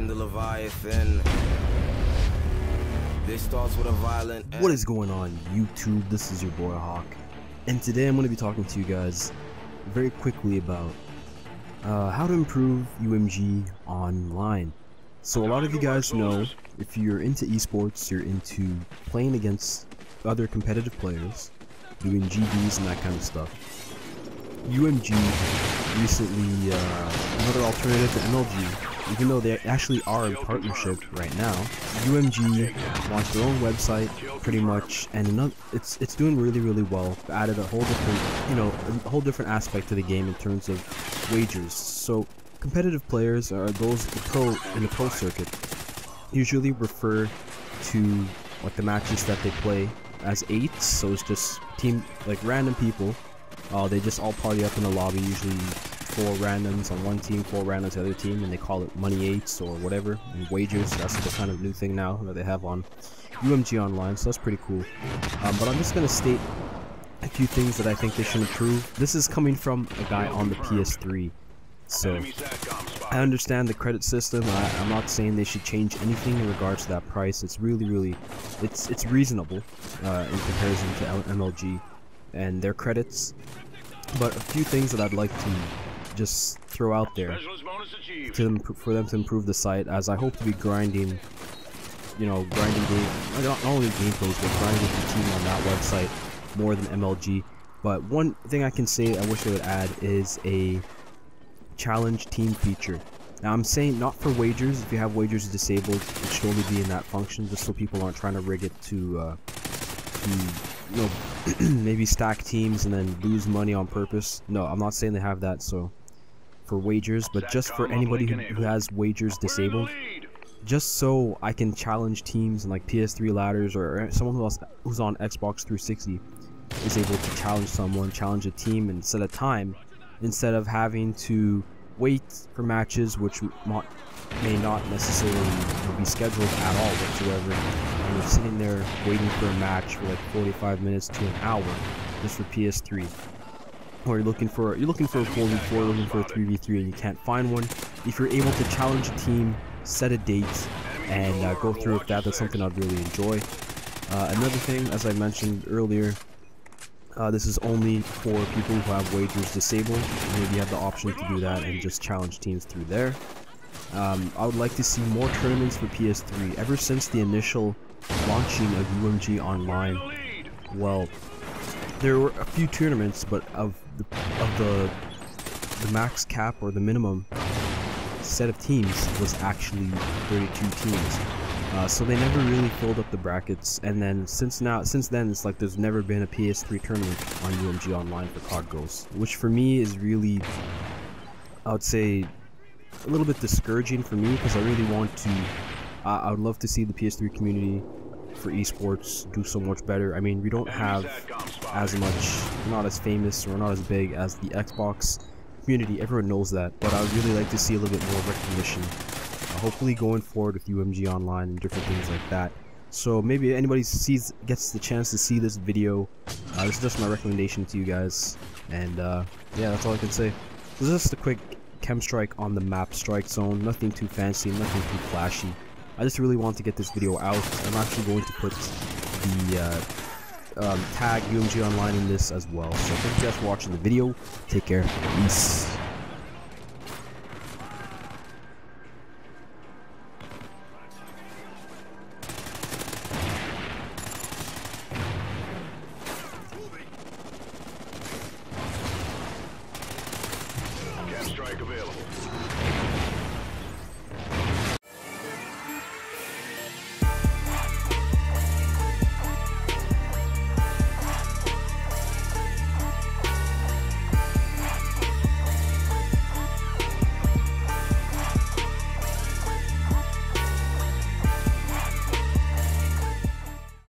the Leviathan. This starts with a violent What is going on, YouTube? This is your boy Hawk, and today I'm going to be talking to you guys very quickly about how to improve UMG online. So a lot of you guys know, if you're into esports, you're into playing against other competitive players, doing GBs and that kind of stuff. UMG recently, another alternative to MLG, even though they actually are in partnership right now, UMG launched their own website pretty much, and it's doing really well. Added a whole different, a whole different aspect to the game in terms of wagers. So competitive players, or those in the pro circuit, usually refer to like the matches that they play as 8s. So it's just random people. They just all party up in the lobby, usually 4 randoms on one team, 4 randoms on the other team, and they call it money 8s or whatever, and wagers. That's the kind of new thing now that they have on UMG Online, so that's pretty cool. But I'm just going to state a few things that I think they should improve. This is coming from a guy on the PS3, so I understand the credit system. I'm not saying they should change anything in regards to that price. It's really it's reasonable in comparison to MLG and their credits, but a few things that I'd like to just throw out there for them to improve the site, as I hope to be grinding, grinding game, not only gameplays, but grinding the team on that website more than MLG. But one thing I can say I wish they would add is a challenge team feature. Now I'm saying not for wagers. If you have wagers disabled, it should only be in that function, just so people aren't trying to rig it to maybe stack teams and then lose money on purpose. No, I'm not saying they have that. So for wagers, but just for anybody who has wagers disabled, just so I can challenge teams and like PS3 ladders, or someone who's on Xbox 360 is able to challenge a team and set a time, instead of having to wait for matches which may not necessarily be scheduled at all whatsoever, and you're sitting there waiting for a match for like 45 minutes to an hour just for PS3. Or you're looking for a 4v4, looking for a 3v3, and you can't find one. If you're able to challenge a team, set a date, and go through with that, that's something I'd really enjoy. Another thing, as I mentioned earlier, this is only for people who have wagers disabled. Maybe you have the option to do that and just challenge teams through there. I would like to see more tournaments for PS3. Ever since the initial launching of UMG Online, well, there were a few tournaments, but of the max cap, or the minimum set of teams, was actually 32 teams. So they never really filled up the brackets, and then since then it's like there's never been a PS3 tournament on UMG Online for COD Ghosts, which for me is really, I would say, a little bit discouraging for me, because I really want to, I would love to see the PS3 community for esports do so much better. I mean, we don't have as much, we're not as famous or not as big as the Xbox community, everyone knows that, but I would really like to see a little bit more recognition, hopefully going forward with UMG Online and different things like that. So maybe anybody gets the chance to see this video, this is just my recommendation to you guys, and yeah, that's all I can say. This is just a quick KEM strike on the map strike zone, nothing too fancy, nothing too flashy. I just really want to get this video out. I'm actually going to put the tag UMG Online in this as well. So thank you guys for watching the video. Take care. Peace. KEM strike available.